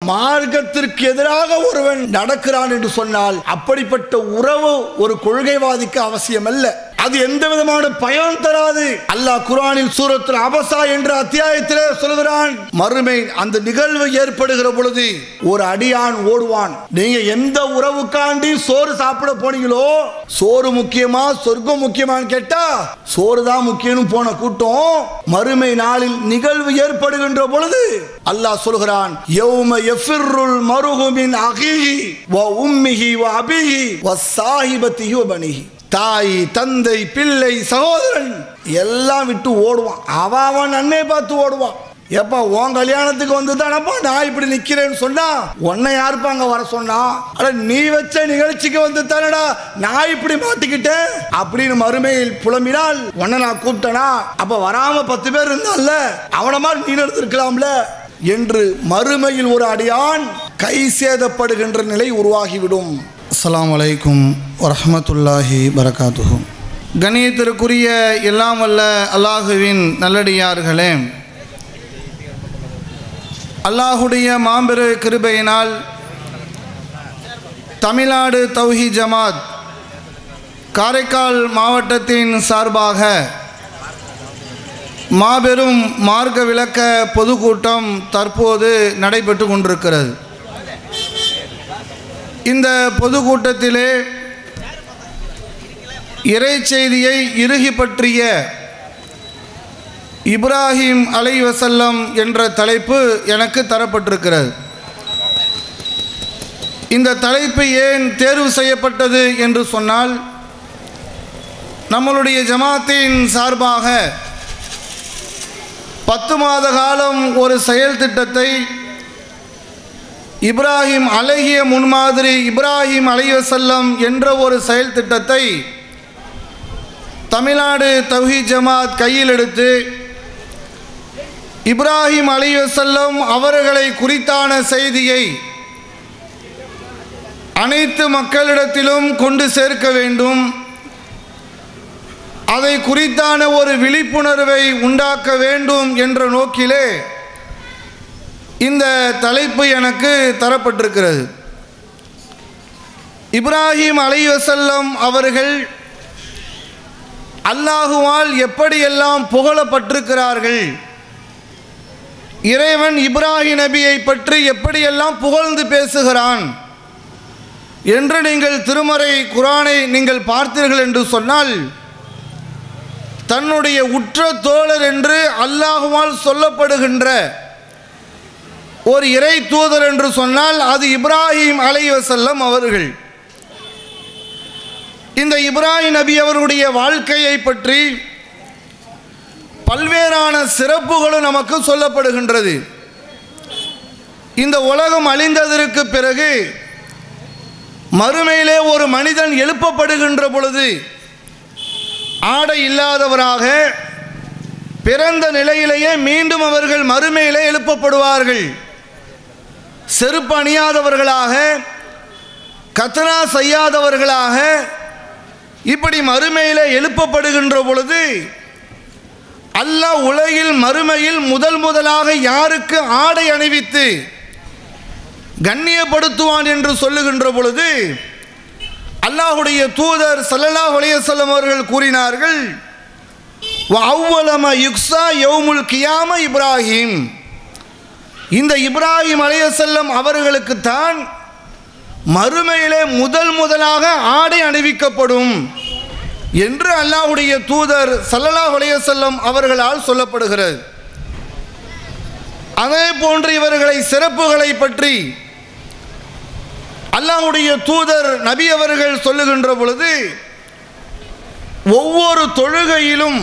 மார்க்கத்திற்கு எதிராக ஒருவன் நடக்கிறான் என்று சொன்னால் அப்படிப்பட்ட உறவு ஒரு கொள்கைவாதிக்கு அவசியம் அல்ல. அது எந்த விதமான பயன் தராது. அல்லாஹ் குர்ஆனில் சூரத்துல் அபஸா என்ற அத்தியாயத்திலே சொல்கிறான், மறுமை அந்த நிகழ்வு ஏற்படுகிற பொழுது ஒரு அடியான் ஓடுவான். நீங்க எந்த உறவுக்காண்டி சோறு சாப்பிட போனீங்களோ, சோறு முக்கியமா சொர்க்கம் முக்கியமான்னு கேட்டா சோறு தான் முக்கியம்னு போன கூட்டம் மறுமை நாளில் நிகழ்வு ஏற்படுகின்ற பொழுது அல்லாஹ் சொல்கிறான், யௌம யஃபிர்ருல் மர்ஹு மின் அஹீஹி வ உம்மிஹி வ அபீஹி வ ஸாஹிபத்திஹி வ பனிஹி. தாய், தந்தை, பிள்ளை, சகோதரன் எல்லாம் விட்டு ஓடுவான். அவன் அன்னை பார்த்து ஓடுவான். எப்ப உன் கல்யாணத்துக்கு வந்து தானப்பா நான் இப்படி நிக்கிறேன்னு சொன்னா உன்னை யாருப்பாங்க வர சொன்னா? அட நீ வச்ச நிகழ்ச்சிக்கு வந்து தானடா நான் இப்படி மாட்டிக்கிட்டேன் அப்படின்னு மறுமையில் புலம்பினால் உன்னை நான் கூப்பிட்டனா? அப்ப வராம 10 பேர் இருந்தான்ல, அவனை மாதிரி நீ நடந்திருக்கலாம்ல என்று மறுமையில் ஒரு அடியான் கை சேதப்படுகின்ற நிலை உருவாகிவிடும். அஸ்ஸலாமு அலைக்கும் வரஹ்மத்துல்லாஹி பரகாத்துஹு. கண்ணியத்திற்குரிய எல்லாம் வல்ல அல்லாஹுவின் நல்லடியார்களே, அல்லாஹுடைய மாபெரு கிருபையினால் தமிழ்நாடு தௌஹீத் ஜமாத் காரைக்கால் மாவட்டத்தின் சார்பாக மாபெரும் மார்க்க விளக்க பொதுக்கூட்டம் தற்போது நடைபெற்று கொண்டிருக்கிறது. இந்த பொதுக்கூட்டத்திலே இறை செய்தியை இறுகி பற்றிய இப்ராஹிம் அலைஹிஸ்ஸலாம் என்ற தலைப்பு எனக்கு தரப்பட்டிருக்கிறது. இந்த தலைப்பு ஏன் தேர்வு செய்யப்பட்டது என்று சொன்னால், நம்மளுடைய ஜமாத்தின் சார்பாக 10 மாத காலம் ஒரு செயல் திட்டத்தை இப்ராஹிம் அழகிய முன்மாதிரி இப்ராஹிம் அலைஹிஸ்ஸலாம் என்ற ஒரு செயல் திட்டத்தை தமிழ்நாடு தௌஹீத் ஜமாத் கையில் எடுத்து இப்ராஹிம் அலைஹிஸ்ஸலாம் அவர்களை குறித்தான செய்தியை அனைத்து மக்களிடத்திலும் கொண்டு சேர்க்க வேண்டும், அதை குறித்தான ஒரு விழிப்புணர்வை உண்டாக்க வேண்டும் என்ற நோக்கிலே இந்த தலைப்பு எனக்கு தரப்பட்டிருக்கிறது. இப்ராஹிம் அலைஹிஸ்ஸலாம் அவர்கள் அல்லாஹுவால் எப்படியெல்லாம் புகழப்பட்டிருக்கிறார்கள், இறைவன் இப்ராஹிம் நபியை பற்றி எப்படியெல்லாம் புகழ்ந்து பேசுகிறான் என்று நீங்கள் திருமறை குர்ஆனை நீங்கள் பார்த்தீர்கள் என்று சொன்னால், தன்னுடைய உற்ற தோழர் என்று அல்லாஹுவால் சொல்லப்படுகின்ற ஒரு இறை தூதர் என்று சொன்னால் அது இப்ராஹிம் அலைஹிஸ்ஸலாம் அவர்கள். இந்த இப்ராஹிம் நபி அவருடைய வாழ்க்கையை பற்றி பல்வேறான சிறப்புகளும் நமக்கு சொல்லப்படுகின்றது. இந்த உலகம் அழிந்ததற்கு பிறகு மறுமையிலே ஒரு மனிதன் எழுப்பப்படுகின்ற பொழுது ஆடை இல்லாதவராக பிறந்த நிலையிலேயே மீண்டும் அவர்கள் மறுமையிலே எழுப்பப்படுவார்கள். செருப்பு அணியாதவர்களாக, கத்னா செய்யாதவர்களாக இப்படி மறுமையிலே எழுப்பப்படுகின்ற பொழுது அல்லாஹ் உலகில் மறுமையில் முதலாக யாருக்கு ஆடை அணிவித்து கண்ணியப்படுத்துவான் என்று சொல்லுகின்ற பொழுது அல்லாஹ்வுடைய தூதர் ஸல்லல்லாஹு அலைஹி வஸல்லம் அவர்கள் கூறினார்கள், வஅவ்வலமா யுக்ஸா யௌமுல் கியாம இப்ராஹிம். இந்த இப்ராஹிம் அலைஹிஸ்ஸலாம் அவர்களுக்கு தான் மறுமையிலே முதலாக ஆடை அணிவிக்கப்படும் என்று அல்லாஹ்வுடைய தூதர் ஸல்லல்லாஹு அலைஹி வஸல்லம் அவர்களால் சொல்லப்படுகிறது. அதே போன்று இவர்களை சிறப்புகளை பற்றி அல்லாஹ்வுடைய தூதர் நபி அவர்கள் சொல்லுகின்ற பொழுது, ஒவ்வொரு தொழுகையிலும்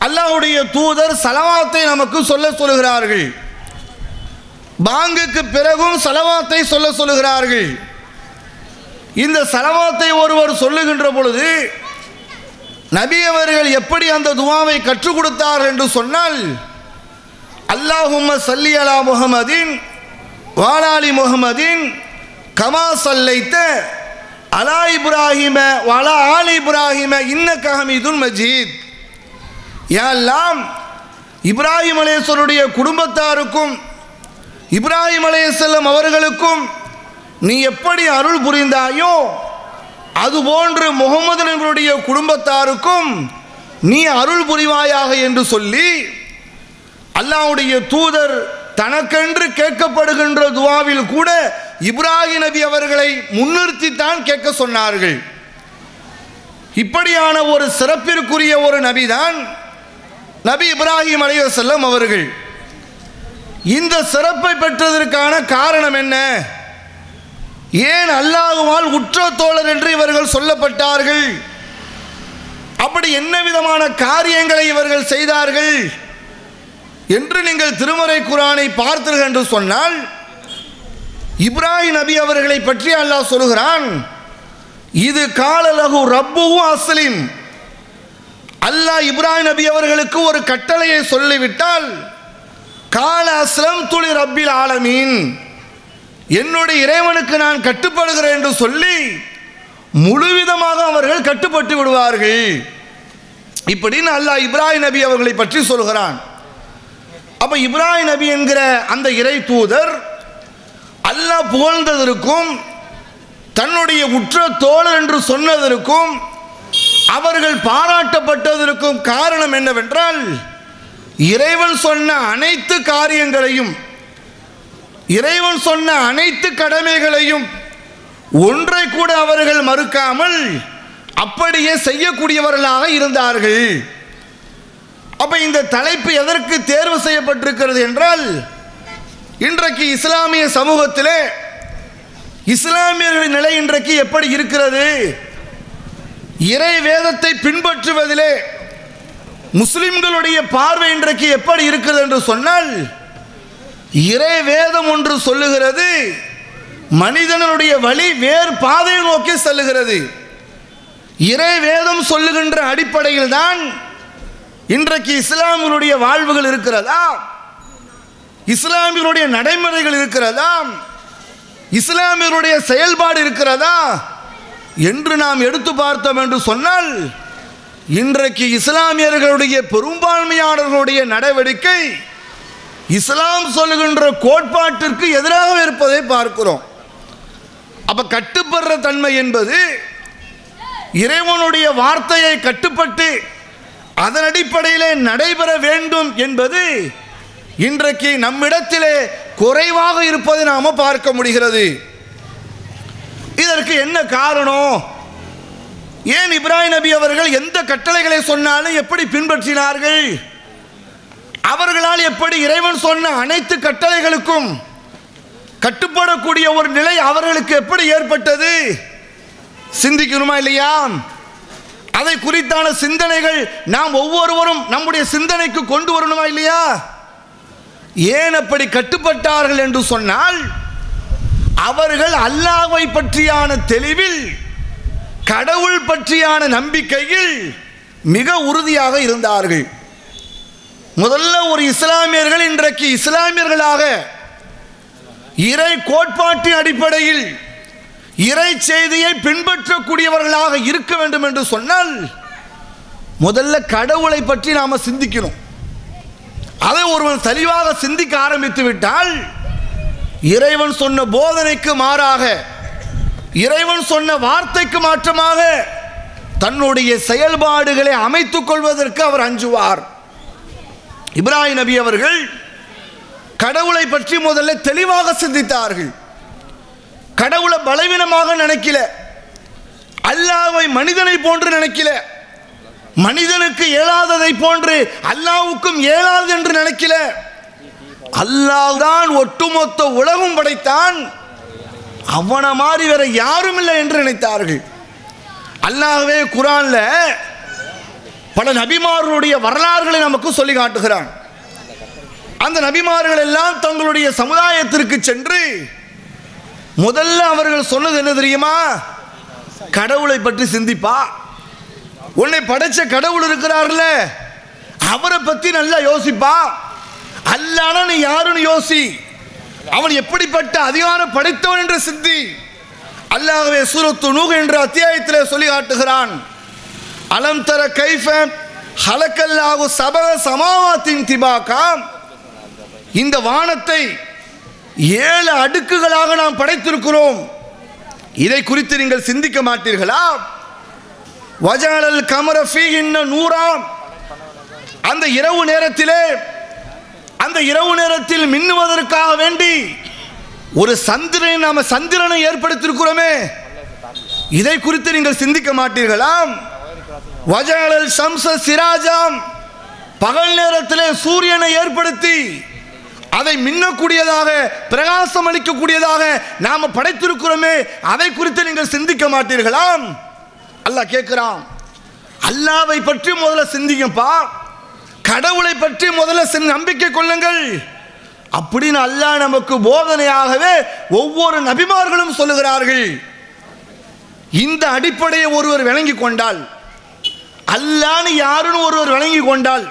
அல்லாஹ்வுடைய தூதர் ஸலவாத்தை நமக்கு சொல்லுகிறார்கள். பாங்குக்கு பிறகும் ஸலவாத்தை சொல்லுகிறார்கள். இந்த ஸலவாத்தை ஒருவர் சொல்லுகின்ற பொழுது நபி அவர்கள் எப்படி அந்த துஆவை கற்றுக் கொடுத்தார்கள் என்று சொன்னால், அல்லாஹும்ம ஸல்லி அலா முஹம்மதின் வ அலா ஆலி முஹம்மதின் கமா ஸல்லைத அலா இப்ராஹிம வ அலா ஆலி இப்ராஹிம இன்னக ஹமீதுன் மஜீத். யா அல்லாஹ், இப்ராஹிம் அலைஹிஸ்ஸலாமுடைய குடும்பத்தாருக்கும் இப்ராஹிம் அலைஹிஸ்ஸலாம் அவர்களுக்கும் நீ எப்படி அருள் புரிந்தாயோ அதுபோன்று முகமது நபியுடைய குடும்பத்தாருக்கும் நீ அருள் புரிவாயாக என்று சொல்லி அல்லாஹ்வுடைய தூதர் தனக்கென்று கேட்கப்படுகின்ற துஆவில் கூட இப்ராஹிம் நபி அவர்களை முன்னிறுத்தித்தான் கேட்க சொன்னார்கள். இப்படியான ஒரு சிறப்பிற்குரிய ஒரு நபிதான் நபி இப்ராஹிம் அலைஹிஸ்ஸலாம் அவர்கள். இந்த சிறப்பை பெற்றதற்கான காரணம் என்ன? ஏன் அல்லாஹ்வால் உற்ற தோழர் என்று இவர்கள் சொல்லப்பட்டார்கள்? அப்படி என்ன விதமான காரியங்களை இவர்கள் செய்தார்கள் என்று நீங்கள் திருமறை குர்ஆனை பார்த்தீர்கள் என்று சொன்னால், இப்ராஹிம் நபி அவர்களை பற்றி அல்லாஹ் சொல்கிறான், இது கால லஹு ரப்புஹு அஸ்லிம். அல்லாஹ் இப்ராஹிம் நபி அவர்களுக்கு ஒரு கட்டளையை சொல்லிவிட்டால், கால அஸ்லம்து லி ரப்பில் ஆலமீன், என்னுடைய இறைவனுக்கு நான் கட்டுப்படுகிறேன் என்று சொல்லி முழுவிதமாக அவர்கள் கட்டுப்பட்டு விடுவார்கள். இப்படின்னு அல்லாஹ் இப்ராஹிம் நபி அவர்களை பற்றி சொல்கிறான். அப்ப இப்ராஹிம் நபி என்கிற அந்த இறை தூதர் அல்லாஹ் புகழ்ந்ததற்கும் தன்னுடைய உற்ற தோழர் என்று சொன்னதற்கும் அவர்கள் பாராட்டப்பட்டதற்கும் காரணம் என்னவென்றால், இறைவன் சொன்ன அனைத்து காரியங்களையும், இறைவன் சொன்ன அனைத்து கடமைகளையும் ஒன்றை கூட அவர்கள் மறுக்காமல் அப்படியே செய்யக்கூடியவர்களாக இருந்தார்கள். அப்ப இந்த தலைப்பு எதற்கு தேர்வு செய்யப்பட்டிருக்கிறது என்றால், இன்றைக்கு இஸ்லாமிய சமூகத்திலே இஸ்லாமியர்களின் நிலை இன்றைக்கு எப்படி இருக்கிறது, இறை வேதத்தை பின்பற்றுவதிலே முஸ்லிம்களுடைய பார்வை இன்றைக்கு எப்படி இருக்கிறது என்று சொன்னால், இறை வேதம் ஒன்று சொல்லுகிறது, மனிதனுடைய வழி வேறு பாதையை நோக்கி செல்லுகிறது. இறை வேதம் சொல்லுகின்ற அடிப்படையில் தான் இன்றைக்கு இஸ்லாமியருடைய வாழ்வுகள் இருக்கிறதா, இஸ்லாமியருடைய நடைமுறைகள் இருக்கிறதா, இஸ்லாமியருடைய செயல்பாடு இருக்கிறதா என்று நாம் எடுத்து பார்த்தோம் என்று சொன்னால், இன்றைக்கு இஸ்லாமியர்களுடைய பெரும்பான்மையானவர்களுடைய நடவடிக்கை இஸ்லாம் சொல்லுகின்ற கோட்பாட்டிற்கு எதிராக இருப்பதை பார்க்கிறோம். அப்ப கட்டுப்படுற தன்மை என்பது இறைவனுடைய வார்த்தையை கட்டுப்பட்டு அதன் அடிப்படையிலே நடைபெற வேண்டும் என்பது இன்றைக்கு நம்மிடத்திலே குறைவாக இருப்பதை நாம பார்க்க முடிகிறது. இதற்கு என்ன காரணம்? ஏன் இப்ராஹிம் நபி அவர்கள் எந்த கட்டளைகளை சொன்னாலும் எப்படி பின்பற்றினார்கள்? அவர்களால் எப்படி இறைவன் சொன்ன அனைத்து கட்டளைகளுக்கும் கட்டுப்படக்கூடிய ஒரு நிலை அவர்களுக்கு எப்படி ஏற்பட்டது? சிந்திக்கணுமா இல்லையா? அதை குறித்தான சிந்தனைகள் நாம் ஒவ்வொருவரும் நம்முடைய சிந்தனைக்கு கொண்டு வரணுமா இல்லையா? ஏன் அப்படி கட்டுப்பட்டார்கள் என்று சொன்னால், அவர்கள் அல்லாஹ்வை பற்றியான தெளிவில், கடவுள் பற்றியான நம்பிக்கையில் மிக உறுதியாக இருந்தார்கள். முதல்ல ஒரு இஸ்லாமியர்கள் இன்றைக்கு இஸ்லாமியர்களாக இறை கோட்பாட்டின் அடிப்படையில் இறை செய்தியை பின்பற்றக்கூடியவர்களாக இருக்க வேண்டும் என்று சொன்னால், முதல்ல கடவுளை பற்றி நாம சிந்திக்கணும். அதை ஒருவன் தெளிவாக சிந்திக்க ஆரம்பித்து விட்டால், இறைவன் சொன்ன போதனைக்கு மாறாக, இறைவன் சொன்ன வார்த்தைக்கு மாற்றமாக தன்னுடைய செயல்பாடுகளை அமைத்துக் கொள்வதற்கு அவர் அஞ்சுவார். இப்ராஹிம் நபி அவர்கள் கடவுளை பற்றி முதல்ல தெளிவாக சிந்தித்தார்கள். கடவுளை பலவீனமாக நினைக்கல, அல்லாஹ்வை மனிதனை போன்று நினைக்கல, மனிதனுக்கு இயலாததை போன்று அல்லாஹ்வுக்கும் இயலாது என்று நினைக்கல. அல்லாஹ் தான் ஒட்டுமொத்த உலகம் படைத்தான், அவனை மாதிரி வேற யாரும் இல்லை என்று நினைத்தார்கள். அல்லாஹ்வே குர்ஆன்ல பல நபிமார்களுடைய வரலாறுகளை நமக்கு சொல்லி காட்டுகிறான். அந்த நபிமார்கள் எல்லாம் தங்களுடைய சமுதாயத்திற்கு சென்று முதல்ல அவர்கள் சொன்னது என்ன தெரியுமா? கடவுளை பற்றி சிந்திப்பா, உன்னை படைச்ச கடவுள் இருக்கிறார்ல அவரை பத்தி நல்லா யோசிப்பா, அல்லாஹ்னா நீ யாருன்னு யோசி, அவன் எப்படிப்பட்ட அதிகாரம் படைத்தவன் என்று சிந்தி. அல்லாஹ்வே சூரத்து நூஹ் என்ற அத்தியாயத்திலே சொல்லி காட்டுகிறான், அலம் தர கைஃப ஹலக்கல்லாஹு சபஅ சமாவாத்தின் திபாகா, இந்த வானத்தை 7 அடுக்குகளாக நாம் படைத்திருக்கிறோம். இதை குறித்து நீங்கள் சிந்திக்க மாட்டீர்களா? வஜஅலல் கமர ஃபீஹின்ன நூரா, அந்த இரவு நேரத்தில் மின்னுவதற்காக வேண்டி ஒரு சந்திரனை ஏற்படுத்தியிருக்கிறோமே, இதை குறித்து நீங்கள் சிந்திக்க மாட்டீர்களா? வஜஅலல் ஷம்ஸ சிராஜாம், பகல் நேரத்திலே சூரியனை ஏற்படுத்தி அதை மின்னக்கூடியதாக பிரகாசம் அளிக்கக்கூடியதாக நாம படைத்திருக்கிறோமே, அதை குறித்து நீங்கள் சிந்திக்க மாட்டீர்களா? அல்லாஹ் கேட்கிறான். அல்லாஹ்வை பற்றி முதல்ல சிந்திங்கப்பா, கடவுளை பற்றி முதல்ல நம்பிக்கை கொள்ளுங்கள் அப்படின்னு அல்லாஹ் நமக்கு போதனையாகவே ஒவ்வொரு நபிமார்களும் சொல்லுகிறார்கள். இந்த அடிப்படையை ஒருவர் விளங்கி கொண்டால், அல்லாஹ்னு யாருன்னு ஒருவர் விளங்கி கொண்டால்,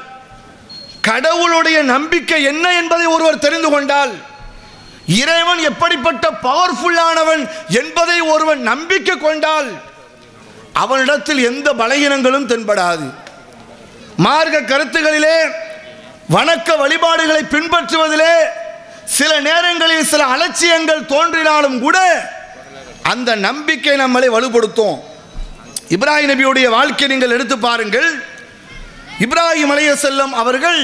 கடவுளுடைய நம்பிக்கை என்ன என்பதை ஒருவர் தெரிந்து கொண்டால், இறைவன் எப்படிப்பட்ட பவர்ஃபுல்லானவன் என்பதை ஒருவன் நம்பிக்கை கொண்டால், அவனிடத்தில் எந்த பலகீனங்களும் தென்படாது. மார்க்க கருத்துகளிலே வணக்க வழிபாடுகளை பின்பற்றுவதிலே சில நேரங்களில் சில அலட்சியங்கள் தோன்றினாலும் கூட அந்த நம்பிக்கை நம்மளை வலுப்படுத்தும். இப்ராஹிம் நபியுடைய வாழ்க்கை நீங்கள் எடுத்து பாருங்கள். இப்ராஹிம் அலைஹிஸ்ஸலாம் அவர்கள்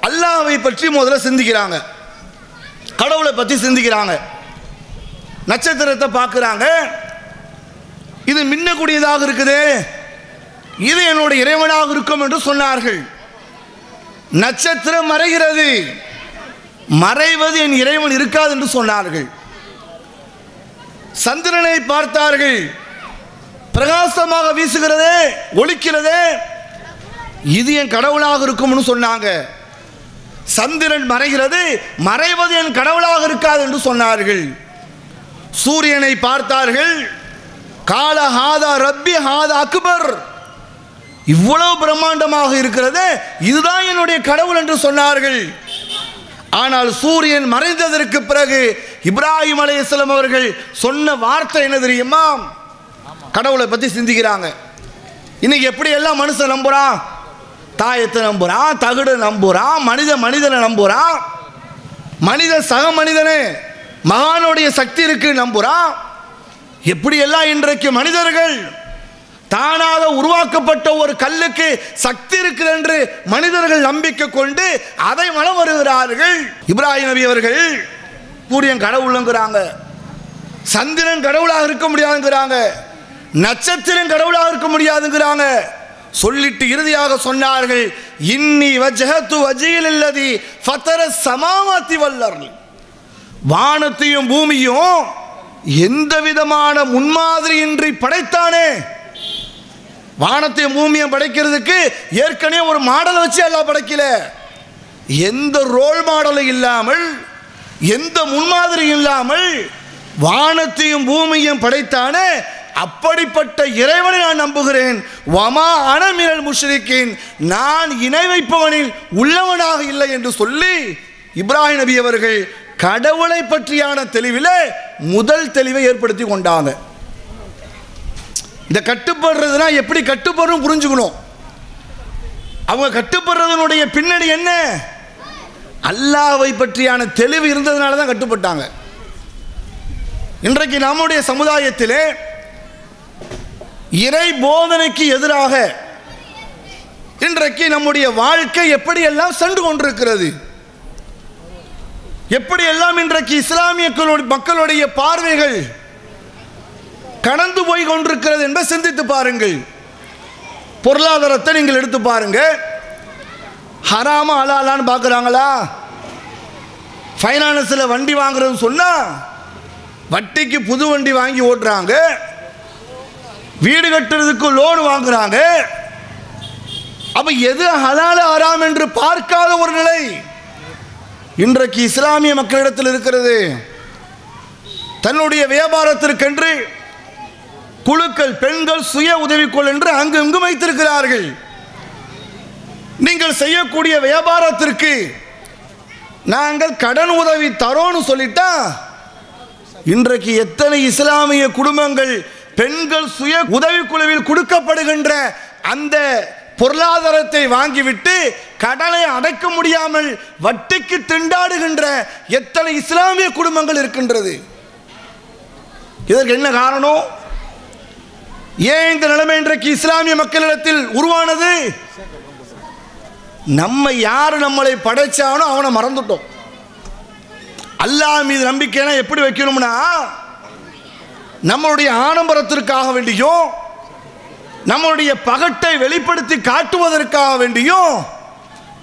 அல்லாஹ்வை பற்றி முதல்ல சிந்திக்கிறாங்க, கடவுளை பற்றி சிந்திக்கிறாங்க. நட்சத்திரத்தை பார்க்குறாங்க, இது மின்னக்கூடியதாக இருக்குது, இது என்னுடைய இறைவனாக இருக்கும் என்று சொன்னார்கள். நட்சத்திரம் மறைகிறது, மறைவது என் இறைவன் இருக்காது என்று சொன்னார்கள். சந்திரனை பார்த்தார்கள், பிரகாசமாக வீசுகிறதே, ஒளிக்கிறதே, இது என் கடவுளாக இருக்கும்னு சொன்னாங்க. சந்திரன் மறைகிறது, மறைவது என் கடவுளாக இருக்காது என்று சொன்னார்கள். சூரியனை பார்த்தார்கள், கால ஹாதா ரப்பி ஹாதா அக்பர், இவ்வளவு பிரம்மாண்டமாக இருக்கிறது, இதுதான் என்னுடைய கடவுள் என்று சொன்னார்கள். ஆனால் சூரியன் மறைந்ததற்கு பிறகு இப்ராஹிம் அலைஹிஸ்ஸலாம் அவர்கள் சொன்ன வார்த்தை என்ன தெரியுமா? கடவுளை பற்றி சிந்திக்கிறாங்க. இன்னைக்கு எப்படி எல்லாம் மனுஷன் நம்புறான், தாயத்தை நம்புறான், தகுடை நம்புறான், மனிதனை நம்புறான், மனித சக மனிதனே மகானுடைய சக்தி இருக்கு நம்புறான். எப்படியெல்லாம் இன்றைக்கு மனிதர்கள் தானாக உருவாக்கப்பட்ட ஒரு கல்லுக்கு சக்தி இருக்குது என்று மனிதர்கள் நம்பிக்கை கொண்டு அதை மனம் வருகிறார்கள். இப்ராஹிம் நபி அவர்கள் சூரியன் கடவுளுங்கிறாங்க, சந்திரன் கடவுளாக இருக்க முடியாதுங்கிறாங்க, நட்சத்திரம் கடவுளாக இருக்க முடியாதுங்கிறாங்க. சொல்லிட்டு இறுதியாக சொன்னார்கள், இன்னி வஜ்ஹது வஜ்ஹில் அல்லதி ஃபதர ஸமாவாதி வல் அர்ள், வானத்தையும் பூமியும் எந்த விதமான முன்மாதிரியின்றி படைத்தானே. வானத்தையும் பூமியை படைக்கிறதுக்கு ஏற்கனவே ஒரு மாடலை வச்சு எல்லாம் படைக்கல, எந்த ரோல் மாடலும் இல்லாமல், எந்த முன்மாதிரி இல்லாமல் வானத்தையும் பூமியையும் படைத்தானே, அப்படிப்பட்ட இறைவனை நான் நம்புகிறேன். வமா அன மினல் முஷ்ரிக்கீன், நான் இணை வைப்பவனில் உள்ளவனாக இல்லை என்று சொல்லி இப்ராஹிம் நபி அவர்கள் கடவுளை பற்றியான தெளிவிலே முதல் தெளிவை ஏற்படுத்தி கொண்டாங்க. இந்த கட்டுப்படுறதுனா எப்படி கட்டுப்படுறோம் புரிஞ்சுக்கணும். அவங்க கட்டுப்படுறதனுடைய பின்னணி என்ன? அல்லாஹ்வை பற்றியான தெளிவு இருந்ததுனால தான் கட்டுப்பட்டாங்க. இன்றைக்கு நம்முடைய சமுதாயத்திலே இறை போதனைக்கு எதிராக இன்றைக்கு நம்முடைய வாழ்க்கை எப்படியெல்லாம் சென்று கொண்டிருக்கிறது, எப்படியெல்லாம் இன்றைக்கு இஸ்லாமிய மக்களுடைய பார்வைகள் கடந்து போய் கொண்டிருக்கிறது என்பதை சிந்தித்து பாருங்கள். பொருளாதாரத்தை நீங்கள் எடுத்து பாருங்க, ஹராமா ஹலாலான்னு பார்க்குறாங்களா? ஃபைனான்ஸில் வண்டி வாங்குறது சொன்னால் வட்டிக்கு புது வண்டி வாங்கி ஓட்டுறாங்க, வீடு கட்டுறதுக்கு லோன் வாங்குறாங்க. அப்போ எது ஹலால் ஹராம் என்று பார்க்காத ஒரு நிலை இன்றைக்கு இஸ்லாமிய மக்களிடத்தில் இருக்கிறது. தன்னுடைய வியாபாரத்திற்கென்று குழுக்கள், பெண்கள் சுய உதவிக்குள் என்று அங்கு இங்கும் வைத்திருக்கிறார்கள். நீங்கள் செய்யக்கூடிய வியாபாரத்திற்கு நாங்கள் கடன் உதவி தரோன்னு சொல்லிட்டா இன்றைக்கு எத்தனை இஸ்லாமிய குடும்பங்கள் பெண்கள் சுய உதவிக்குழுவில் கொடுக்கப்படுகின்ற அந்த பொருளாதாரத்தை வாங்கிவிட்டு கடனை அடைக்க முடியாமல் வட்டிக்கு திண்டாடுகின்ற எத்தனை இஸ்லாமிய குடும்பங்கள் இருக்கின்றது. இதற்கு என்ன காரணம்? ஏன் இந்த நிலைமை இன்றைக்கு இஸ்லாமிய மக்களிடத்தில் உருவானது? நம்மளை படைச்சானோ அவனை மறந்துட்டோம். அல்லாஹ் மீது நம்பிக்கைனா எப்படி வைக்கணும்னா, நம்மளுடைய ஆடம்பரத்திற்காக வேண்டியும் நம்மளுடைய பகட்டை வெளிப்படுத்தி காட்டுவதற்காக வேண்டியும்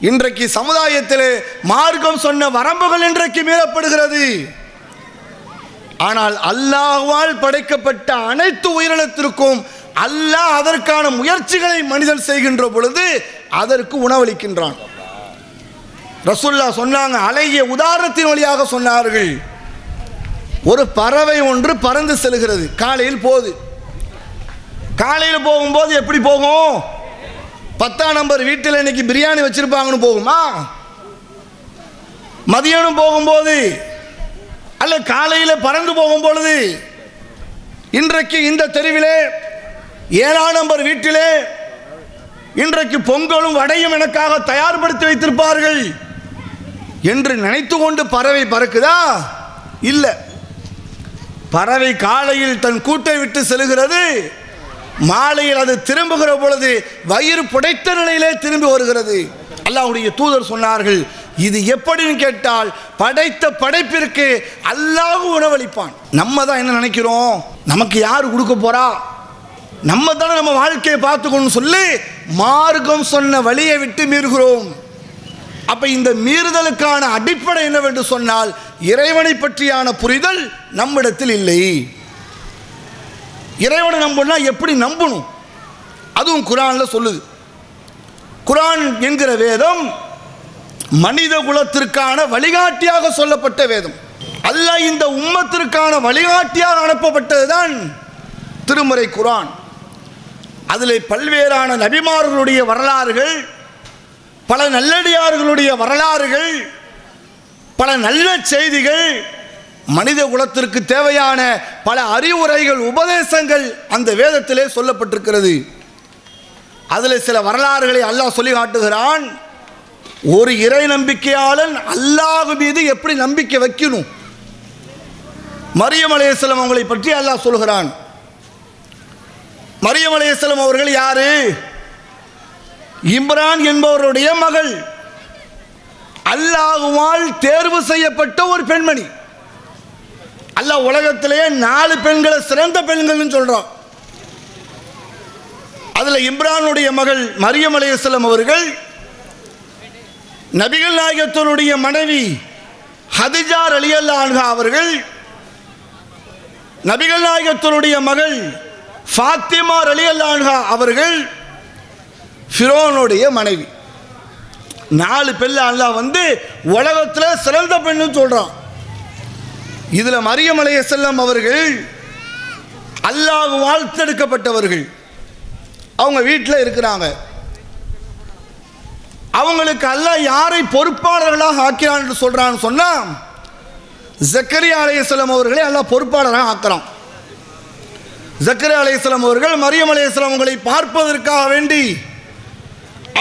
இன்றைக்கு சமுதாயத்தில் மார்க்கம் சொன்ன வரம்புகள் இன்றைக்கு மீறப்படுகிறது. ஆனால் அல்லாஹ்வால் படைக்கப்பட்ட அனைத்து உயிரினத்திற்கும் அல்லாஹ் அதற்கான முயற்சிகளை மனிதன் செய்கின்ற பொழுது அதற்கு உணவளிக்கின்றான். ரசூலுல்லாஹ் சொன்னாங்க, அழகிய உதாரணத்தின் வழியாக சொன்னார்கள். ஒரு பறவை ஒன்று பறந்து செல்கிறது. காலையில் போகுது. காலையில் போகும்போது எப்படி போகும்? 10ஆம் நம்பர் வீட்டில் இன்னைக்கு பிரியாணி வச்சிருப்பாங்கன்னு போகுமா? மதியானம் போகும்போது அல்ல காலையில் பறந்து போகும் பொழுது, இன்றைக்கு இந்த தெருவிலே 7ஆம் நம்பர் வீட்டிலே இன்றைக்கு பொங்கலும் வடையும் எனக்காக தயார்படுத்தி வைத்திருப்பார்கள் என்று நினைத்து கொண்டு பறவை பறக்குதா? இல்லை. பறவை காலையில் தன் கூட்டை விட்டு செல்கிறது. மாலையில் அது திரும்புகிற பொழுது வயிறு புடைத்த நிலையிலே திரும்பி வருகிறது. அல்லாஹ்வுடைய தூதர் சொன்னார்கள், இது எப்படின்னு கேட்டால் படைத்த படைப்பிற்கு அல்லாஹ் உணவளிப்பான். நம்ம தான் என்ன நினைக்கிறோம், நமக்கு யாரு கொடுக்க போறா, நம்ம தானே நம்ம வாழ்க்கையை பார்த்துக்கணும்னு சொல்லி மார்க்கம் சொன்ன வழியை விட்டு மீறுகிறோம். அப்ப இந்த மீறுதலுக்கான அடிப்படை என்னவென்று சொன்னால், இறைவனை பற்றியான புரிதல் நம்மிடத்தில் இல்லை. இறைவனை நம்பணும்னா எப்படி நம்பணும்? அதுவும் குர்ஆன்ல சொல்லுது. குர்ஆன் என்கிற வேதம் மனித குலத்திற்கான வழிகாட்டியாக சொல்லப்பட்ட வேதம். அல்லாஹ் இந்த உம்மத்திற்கான வழிகாட்டியாக அனுப்பப்பட்டதுதான் திருமறை குர்ஆன். அதில் பல்வேறான நபிமார்களுடைய வரலாறுகள், பல நல்லடியார்களுடைய வரலாறுகள், பல நல்ல செய்திகள், மனித குலத்திற்கு தேவையான பல அறிவுரைகள், உபதேசங்கள் அந்த வேதத்திலே சொல்லப்பட்டிருக்கிறது. அதில் சில வரலாறுகளை அல்லாஹ் சொல்லி காட்டுகிறான். ஒரு இறை நம்பிக்கையாளன் அல்லாஹ் மீது எப்படி நம்பிக்கை வைக்கணும். மரியம் அலைஹிஸ்ஸலாம் அவங்களை பற்றி அல்லாஹ் சொல்கிறான். மரியம் அலைஹிஸ்ஸலாம் அவர்கள் யாரு? இம்ரான் என்பவருடைய மகள். அல்லாஹ்வால் தேர்வு செய்யப்பட்ட ஒரு பெண்மணி. அல்லாஹ் உலகத்திலேயே 4 பெண்களை சிறந்த பெண்கள்னு சொல்றான். அதுல இம்ரானுடைய மகள் மரியம் அலைஹிஸ்ஸலாம் அவர்கள், நபிகள் நாயகத்தினுடைய மனைவி ஹதிஜா ரலியல்லாஹு அன்ஹா அவர்கள், நபிகள் நாயகத்தினுடைய மகள் ஃபாத்திமா ரலியல்லாஹு அன்ஹா அவர்கள், ஃபிரௌனுடைய மனைவி. 4 பெண் அல்லாஹ் உலகத்தில் சிறந்த பெண்ணு சொல்றான். இதுல மரியம் அலைஹிஸ்ஸலாம் அவர்கள் அல்லாஹ் வாழ்த்தெடுக்கப்பட்டவர்கள். அவங்க வீட்டில் இருக்கிறாங்க. அவங்களுக்கு அல்லாஹ் யாரை பொறுப்பாளர்களாக ஆக்கிறான் என்று சொல்றான்னு சொன்னா, ஜக்கரியா அலைஹிஸ்ஸலாம் அவர்களை அல்லாஹ் பொறுப்பாளராக ஆக்குறான். ஜக்கரியா அலைஹிஸ்ஸலாம் அவர்கள் மரியம் அலைஹிஸ்ஸலாம் அவங்களை பார்ப்பதற்காக வேண்டி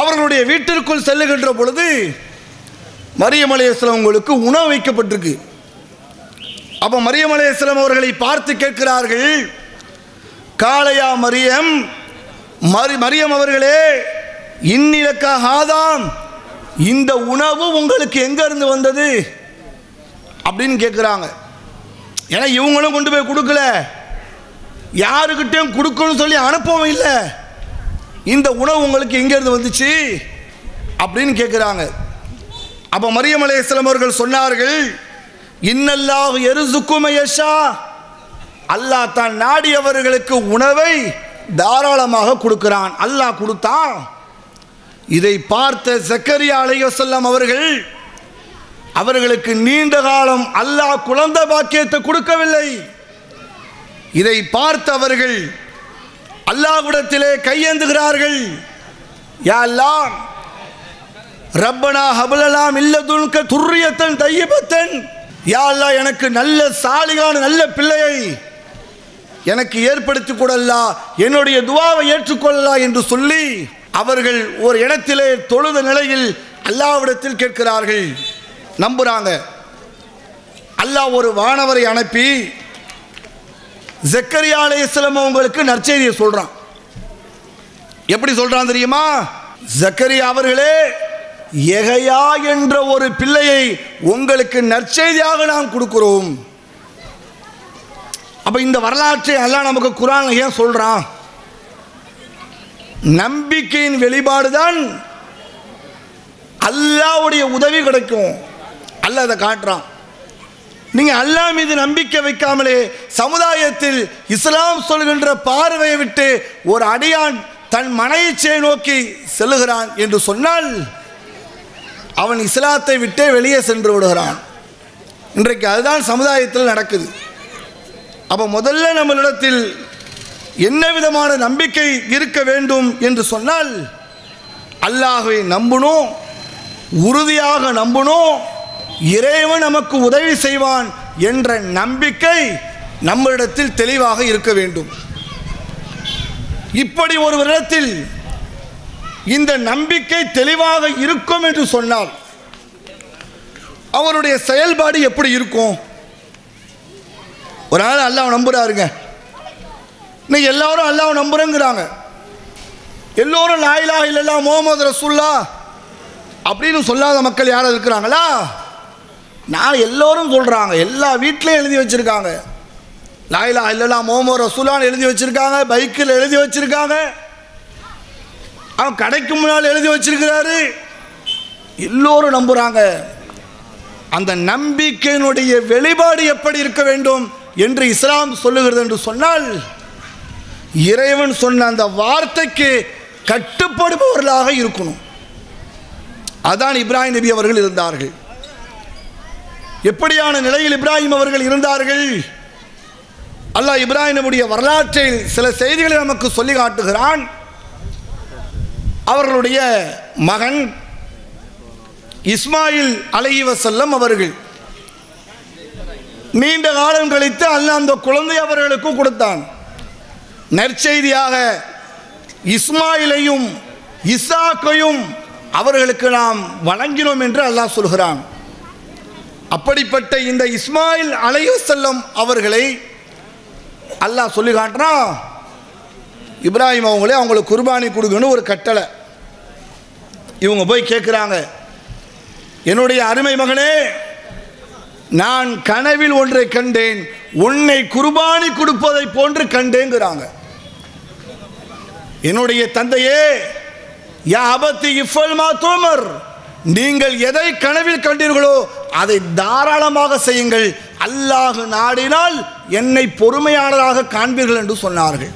அவர்களுடைய வீட்டிற்குள் செல்லுகின்ற பொழுது மரியம் அலைஹிஸ்ஸலாம் அவங்களுக்கு உணவு வைக்கப்பட்டிருக்கு. அப்ப மரியம் அலைஹிஸ்ஸலாம் அவர்களை பார்த்து கேட்கிறார்கள், காலையா மரியம், மரியம் அவர்களே, இன்னிலக்கா ஹாதாம், இந்த உணவு உங்களுக்கு எங்க இருந்து வந்தது அப்படின்னு கேட்குறாங்க. ஏன்னா இவங்களும் கொண்டு போய் கொடுக்கல, யாருக்கிட்டையும் கொடுக்கணும்னு சொல்லி அனுப்பவும் இல்லை. இந்த உணவு உங்களுக்கு எங்கேருந்து வந்துச்சு அப்படின்னு கேட்குறாங்க. அப்போ மரியம் அலைஹிஸ்ஸலாம் அவர்கள் சொன்னார்கள், இன்னல்லாஹு யர்ஸுகு மயஷா, அல்லாஹ் தான் நாடியவர்களுக்கு உணவை தாராளமாக கொடுக்கிறான். அல்லாஹ் கொடுத்தான். இதை பார்த்த ஜக்கரியா அலைஹிஸ்ஸலாம் அவர்களுக்கு நீண்ட காலம் அல்லாஹ் குழந்தை பாக்கியத்தை கொடுக்கவில்லை. இதை பார்த்த அவர்கள் அல்லாஹ்விடத்திலே கையேந்துகிறார்கள், யா அல்லாஹ், ரப்பனா ஹப்லனா மின் லதுன்க துர்ரியத்தன் தய்யிபத்தன், யா அல்லாஹ், எனக்கு நல்ல சாலிகான நல்ல பிள்ளையை எனக்கு ஏற்படுத்தி கொள்ளலா, என்னுடைய துவாவை ஏற்றுக்கொள்ளலா என்று சொல்லி அவர்கள் ஒரு இடத்திலே தொழுத நிலையில் அல்லாஹ்விடத்தில் கேட்கிறார்கள், நம்புறாங்க. அல்லாஹ் ஒரு வானவரை அனுப்பி ஜக்கரியா அலைஹிஸ்ஸலாம் அவங்களுக்கு நற்செய்தியை சொல்றான். எப்படி சொல்றான் தெரியுமா? ஜக்கரியா அவர்களே, யஹ்யா என்ற ஒரு பிள்ளையை உங்களுக்கு நற்செய்தியாக நாம் கொடுக்கிறோம். அப்ப இந்த வரலாற்றை அல்லாஹ் நமக்கு குர்ஆன்ல ஏன் சொல்றான்? நம்பிக்கையின் வெளிப்பாடுதான் அல்லாஹ்வுடைய உதவி கிடைக்கும். அல்லாஹ் அதை காட்டுறான். நீங்க அல்லாஹ் மீது நம்பிக்கை வைக்காமலே சமுதாயத்தில் இஸ்லாம் சொல்கின்ற பார்வையை விட்டு ஒரு அடியான் தன் மனைவியை நோக்கி செல்லுகிறான் என்று சொன்னால் அவன் இஸ்லாத்தை விட்டே வெளியே சென்று விடுகிறான். இன்றைக்கு அதுதான் சமுதாயத்தில் நடக்குது. அப்போ முதல்ல நம்மளிடத்தில் என்ன விதமான நம்பிக்கை இருக்க வேண்டும் என்று சொன்னால், அல்லாஹ்வை நம்பணும், உறுதியாக நம்பணும், இறைவன் நமக்கு உதவி செய்வான் என்ற நம்பிக்கை நம்மிடத்தில் தெளிவாக இருக்க வேண்டும். இப்படி ஒருவரிடத்தில் இந்த நம்பிக்கை தெளிவாக இருக்கும் என்று சொன்னால் அவருடைய செயல்பாடு எப்படி இருக்கும்? ஒரு நாள் அல்லாஹ் நம்புறாருங்க. இன்னைக்கு எல்லாரும் அல்லாஹ் நம்புறேங்கிறாங்க. எல்லோரும் லா இலாஹ இல்லல்லாஹ் முஹம்மது ரசூலுல்லாஹ் அப்படின்னு சொல்லாத மக்கள் யாரும் இருக்கிறாங்களா? நான் எல்லோரும் சொல்றாங்க. எல்லா வீட்லையும் எழுதி வச்சிருக்காங்க, லா இலாஹ இல்லல்லாஹ் முஹம்மது ரசூலுல்லாஹ் எழுதி வச்சிருக்காங்க, பைக்கில் எழுதி வச்சிருக்காங்க, அவன் கடைக்கு முன்னால் எழுதி வச்சிருக்கிறாரு. எல்லோரும் நம்புறாங்க. அந்த நம்பிக்கையினுடைய வெளிப்பாடு எப்படி இருக்க வேண்டும் என்று இஸ்லாம் சொல்லுகிறது என்று சொன்னால், இறைவன் சொன்ன அந்த வார்த்தைக்கு கட்டுப்படுபவர்களாக இருக்கணும். அதான் இப்ராஹிம் நபி அவர்கள் இருந்தார்கள். எப்படியான நிலையில் இப்ராஹிம் அவர்கள் இருந்தார்கள்? அல்லாஹ் இப்ராஹிம் நபியுடைய வரலாற்றில் சில செய்திகளை நமக்கு சொல்லி காட்டுகிறான். அவர்களுடைய மகன் இஸ்மாயில் அலைஹிவஸல்லம் அவர்கள் நீண்ட காலம் கழித்து அல்லாஹ் அந்த குழந்தை அவர்களுக்கு கொடுத்தான். நற்செய்தியாக இஸ்மாயிலையும் இசாக்கையும் அவர்களுக்கு நாம் வழங்கினோம் என்று அல்லாஹ் சொல்கிறான். அப்படிப்பட்ட இந்த இஸ்மாயில் அலைஹிவஸல்லம் அவர்களை அல்லாஹ் சொல்லி காட்டுறான், இப்ராஹிம் அவங்களுக்கு குர்பானி கொடுக்கணும் ஒரு கட்டளை. இவங்க போய் கேட்குறாங்க, என்னுடைய அருமை மகனே, நான் கனவில் ஒன்றை கண்டேன், உன்னை குர்பானி கொடுப்பதை போன்று கண்டேங்கிறாங்க. என்னுடைய தந்தையே, யா அபத்தி இஃபல் மா துமர், நீங்கள் எதை கனவில் கண்டீர்களோ அதை தாராளமாக செய்யுங்கள், அல்லாஹ் நாடினால் என்னை பொறுமையாளராக காண்பீர்கள் என்று சொன்னார்கள்.